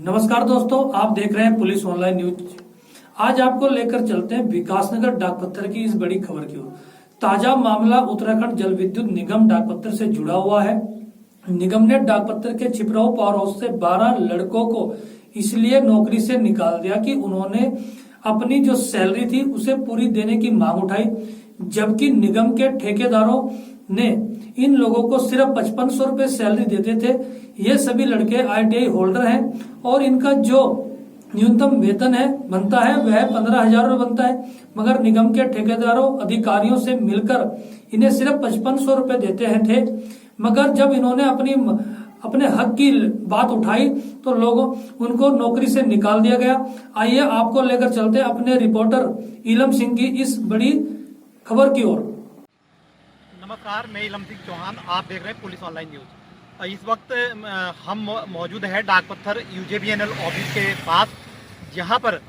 नमस्कार दोस्तों, आप देख रहे हैं पुलिस ऑनलाइन न्यूज। आज आपको लेकर चलते हैं विकासनगर डाकपत्थर की इस बड़ी खबर की ओर। ताजा मामला उत्तराखंड जल विद्युत निगम डाकपत्थर से जुड़ा हुआ है। निगम ने डाकपत्थर के छिपराऊ पावर हाउस से 12 लड़कों को इसलिए नौकरी से निकाल दिया कि उन्होंने अपनी जो सैलरी थी उसे पूरी देने की मांग उठाई, जबकि निगम के ठेकेदारों ने इन लोगों को सिर्फ 5500 रुपए सैलरी देते थे। ये सभी लड़के ITI होल्डर हैं और इनका जो न्यूनतम वेतन है बनता है वह 15,000 रुपए बनता है, मगर निगम के ठेकेदारों अधिकारियों से मिलकर इन्हें सिर्फ 5500 रुपए देते हैं थे। मगर जब इन्होंने अपने हक की बात उठाई तो लोगों उनको नौकरी से निकाल दिया गया। आइए आपको लेकर चलते हैं अपने रिपोर्टर इलम सिंह की इस बड़ी खबर की ओर। नमस्कार, मैं इलम सिंह चौहान, आप देख रहे हैं पुलिस ऑनलाइन न्यूज। इस वक्त हम मौजूद हैं डाकपत्थर UJBNL ऑफिस के पास, जहां पर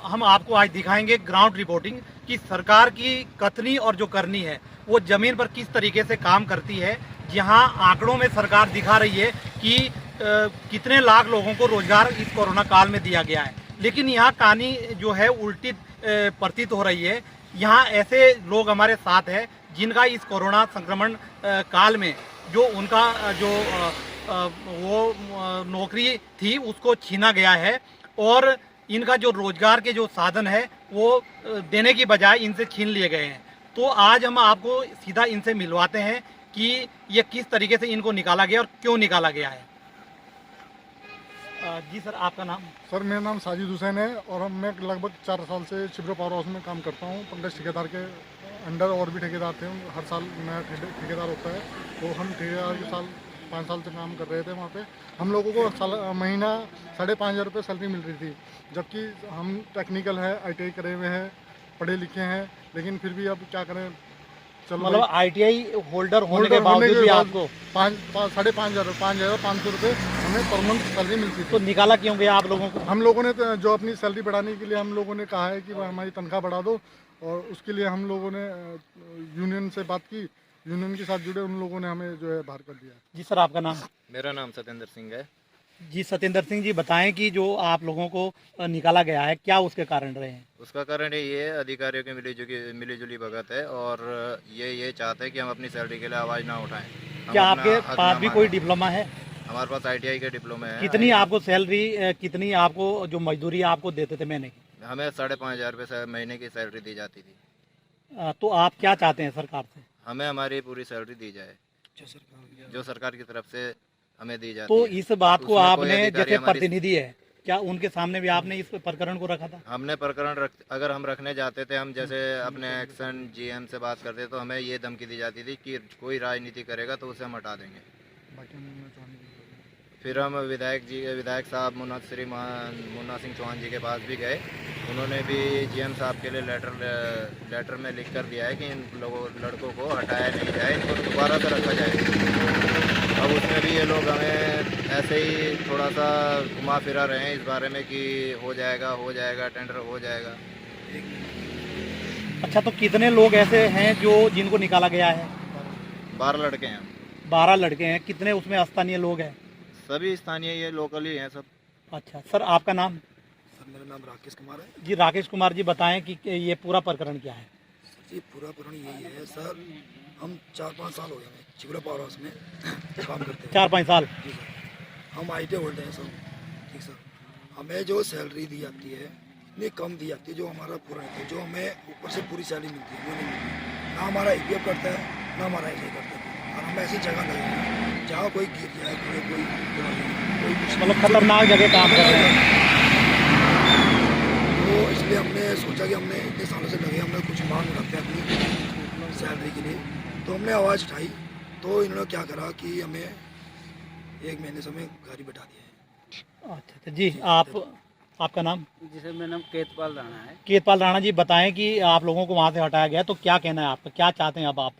हम आपको आज दिखाएंगे ग्राउंड रिपोर्टिंग कि सरकार की कथनी और जो करनी है वो जमीन पर किस तरीके से काम करती है। जहां आंकड़ों में सरकार दिखा रही है कि कितने लाख लोगों को रोजगार इस कोरोना काल में दिया गया है, लेकिन यहाँ कहानी जो है उल्टी प्रतीत हो रही है। यहाँ ऐसे लोग हमारे साथ हैं जिनका इस कोरोना संक्रमण काल में जो उनका जो वो नौकरी थी उसको छीना गया है और इनका जो रोजगार के जो साधन है वो देने की बजाय इनसे छीन लिए गए हैं। तो आज हम आपको सीधा इनसे मिलवाते हैं कि ये किस तरीके से इनको निकाला गया और क्यों निकाला गया है। जी सर, आपका नाम? सर, मेरा नाम साजिद हुसैन है और मैं लगभग 4 साल से छिबरा पावर हाउस में काम करता हूँ। पंकज ठेकेदार के अंडर और भी ठेकेदार थे, हर साल नया ठेकेदार होता है, तो हम ठेकेदार के 5 साल से काम कर रहे थे। वहाँ पे हम लोगों को महीना 5,500 रुपये सैलरी मिल रही थी, जबकि हम टेक्निकल है, ITI करे हुए हैं, पढ़े लिखे हैं, लेकिन फिर भी अब क्या करें। चलो, मतलब ITI होल्डर होने के बावजूद भी आपको 5,500 रुपये हमें पर मंथ सैलरी मिलती थी। तो निकाला क्यों गया आप लोगों को? हम लोगों ने जो अपनी सैलरी बढ़ाने के लिए हम लोगों ने कहा है कि हमारी तनख्वाह बढ़ा दो, और उसके लिए हम लोगों ने यूनियन से बात की। यूनियन के साथ जुड़े उन लोगों ने हमें जो है बाहर कर दिया। जी सर, आपका नाम? मेरा नाम सत्येंद्र सिंह है। जी सत्येंद्र सिंह जी, बताएं कि जो आप लोगों को निकाला गया है क्या उसके कारण रहे हैं? उसका कारण ये अधिकारियों की मिलीजुली भगत है और ये चाहते हैं कि हम अपनी सैलरी के लिए आवाज़ ना उठाएं। क्या आपके पास भी कोई डिप्लोमा है? हमारे पास ITI का डिप्लोमा है। कितनी आपको सैलरी, कितनी आपको जो मजदूरी आपको देते थे महीने की? हमें 5,500 रुपये महीने की सैलरी दी जाती थी। तो आप क्या चाहते हैं सरकार से? हमें हमारी पूरी सैलरी दी जाए जो सरकार की तरफ से हमें दी जाती तो है। इस बात को आपने, जैसे हमारी प्रतिनिधि है, क्या उनके सामने भी आपने इस प्रकरण को रखा था? हमने प्रकरण अगर हम रखने जाते थे, हम जैसे अपने एक्शन GM से बात करते तो हमें ये धमकी दी जाती थी कि कोई राजनीति करेगा तो उसे हम हटा देंगे। फिर हम विधायक साहब मुन्ना सिंह चौहान जी के पास भी गए। उन्होंने भी GM साहब के लिए लेटर में लिख कर दिया है कि इन लड़कों को हटाया नहीं जाए, इनको दोबारा से रखा जाए। अब उसमें भी ये लोग हमें ऐसे ही थोड़ा सा घुमा फिरा रहे हैं इस बारे में कि हो जाएगा टेंडर हो जाएगा। अच्छा, तो कितने लोग ऐसे हैं जो जिनको निकाला गया है? 12 लड़के हैं। 12 लड़के हैं। कितने उसमें स्थानीय लोग हैं? सभी स्थानीय, ये लोकल ही हैं सब। अच्छा सर, आपका नाम? सर, मेरा नाम राकेश कुमार है। जी राकेश कुमार जी, बताएं कि ये पूरा प्रकरण क्या है? सर जी, पूरा प्रकरण यही है सर, हम 4-5 साल हो गए हमें छिबरा पावर हाउस में काम करते हैं। 4-5 साल? जी सर, हम ITI होल्डर हैं सर। ठीक सर, हमें जो सैलरी दी जाती है इतनी कम दी जाती है, जो हमारा पूरा रहता है, जो हमें ऊपर से पूरी सैलरी मिलती है वो नहीं मिलती। ना हमारा EPF करता है, ना हमारा ITI करता है, और हम ऐसी जगह लगे हैं जहाँ कोई गिर जाए, कोई मतलब खतरनाक जगह काम कर रहे हैं। तो इसलिए हमने सोचा कि हमने इतने सालों से लगे, हमने कुछ मांग रखते हैं अपनी सैलरी के लिए, तो हमने आवाज़ उठाई। तो इन्होंने क्या करा कि हमें 1 महीने से हमें घर ही बैठा दिया है। अच्छा जी, आपका नाम? जी सर, मेरा नाम केतपाल राणा है। केतपाल राणा जी, बताएं कि आप लोगों को वहाँ से हटाया गया, तो क्या कहना है आपका? क्या चाहते हैं अब आप?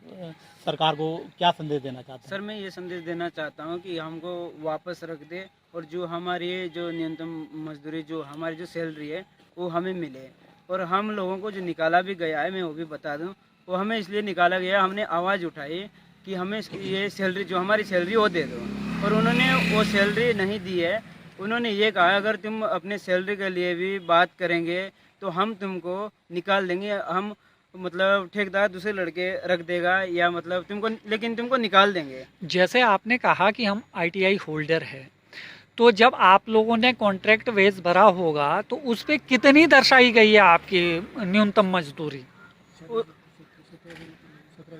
सरकार को क्या संदेश देना चाहते हैं? सर, मैं ये संदेश देना चाहता हूँ कि हमको वापस रख दे और जो हमारी जो न्यूनतम मजदूरी, जो हमारी जो सैलरी है वो हमें मिले। और हम लोगों को जो निकाला भी गया है, मैं वो भी बता दूँ, वो हमें इसलिए निकाला गया, हमने आवाज़ उठाई कि हमें ये सैलरी, जो हमारी सैलरी वो दे दो, और उन्होंने वो सैलरी नहीं दी है। उन्होंने ये कहा अगर तुम अपने सैलरी के लिए भी बात करेंगे तो हम तुमको निकाल देंगे, हम मतलब ठेकेदार दूसरे लड़के रख देगा या मतलब तुमको, लेकिन तुमको निकाल देंगे। जैसे आपने कहा कि हम आईटीआई होल्डर है, तो जब आप लोगों ने कॉन्ट्रैक्ट वेज भरा होगा तो उस पे कितनी दर्शाई गई है आपकी न्यूनतम मजदूरी?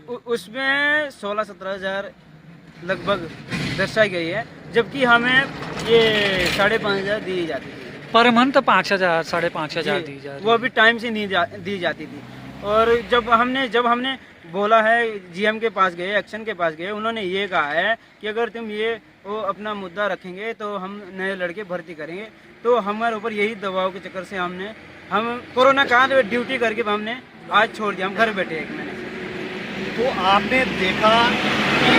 उसमें 16-17 हज़ार लगभग दर्शाई गई है, जबकि हमें ये 5,500 दी जाती थी पर मंथ 5,000 5,500 दी जा रही वो भी टाइम से नहीं दी जाती थी। और जब हमने बोला है, जीएम के पास गए, एक्शन के पास गए, उन्होंने ये कहा है कि अगर तुम ये वो अपना मुद्दा रखेंगे तो हम नए लड़के भर्ती करेंगे। तो हमारे ऊपर यही दबाव के चक्कर से हम कोरोना काल में ड्यूटी करके हमने आज छोड़ दिया, हम घर बैठे 1 महीने से। तो आपने देखा कि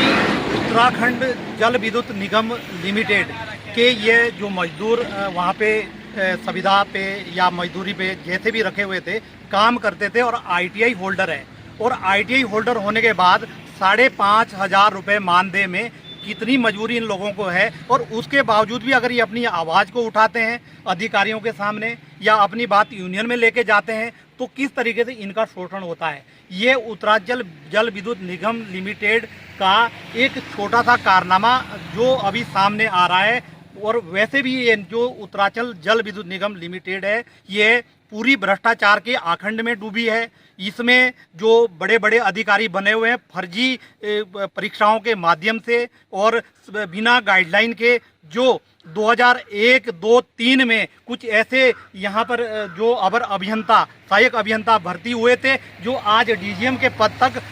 उत्तराखंड जल विद्युत निगम लिमिटेड के ये जो मजदूर वहाँ पे सुविधा पे या मजदूरी पे जैसे भी रखे हुए थे, काम करते थे और आईटीआई होल्डर है, और आईटीआई होल्डर होने के बाद 5,500 रुपये मानदेय में कितनी मजबूरी इन लोगों को है। और उसके बावजूद भी अगर ये अपनी आवाज़ को उठाते हैं अधिकारियों के सामने या अपनी बात यूनियन में लेके जाते हैं तो किस तरीके से इनका शोषण होता है। ये उत्तरांचल जल विद्युत निगम लिमिटेड का एक छोटा सा कारनामा जो अभी सामने आ रहा है। और वैसे भी ये जो उत्तरांचल जल विद्युत निगम लिमिटेड है, ये पूरी भ्रष्टाचार के आखंड में डूबी है। इसमें जो बड़े बड़े अधिकारी बने हुए हैं फर्जी परीक्षाओं के माध्यम से और बिना गाइडलाइन के, जो 2001, 2, 3 में कुछ ऐसे यहाँ पर जो अवर अभियंता, सहायक अभियंता भर्ती हुए थे जो आज डीजीएम के पद तक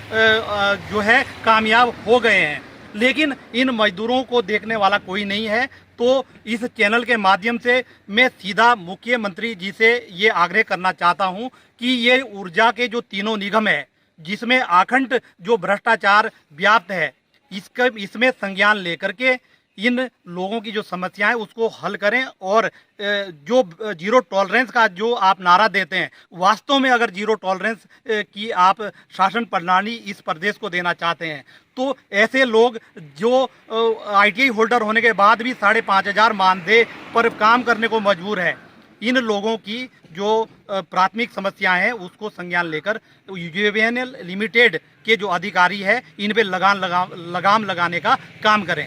जो है कामयाब हो गए हैं। लेकिन इन मजदूरों को देखने वाला कोई नहीं है। तो इस चैनल के माध्यम से मैं सीधा मुख्यमंत्री जी से ये आग्रह करना चाहता हूँ कि ये ऊर्जा के जो तीनों निगम है जिसमें आखंड जो भ्रष्टाचार व्याप्त है, इसमें संज्ञान लेकर के इन लोगों की जो समस्याएं उसको हल करें। और जो जीरो टॉलरेंस का जो आप नारा देते हैं, वास्तव में अगर जीरो टॉलरेंस की आप शासन प्रणाली इस प्रदेश को देना चाहते हैं तो ऐसे लोग जो आईटीआई होल्डर होने के बाद भी 5,500 मानदेय पर काम करने को मजबूर है, इन लोगों की जो प्राथमिक समस्याएं हैं उसको संज्ञान लेकर यूजेवीएनएल लिमिटेड के जो अधिकारी है इन पे लगाम लगाने का काम करें।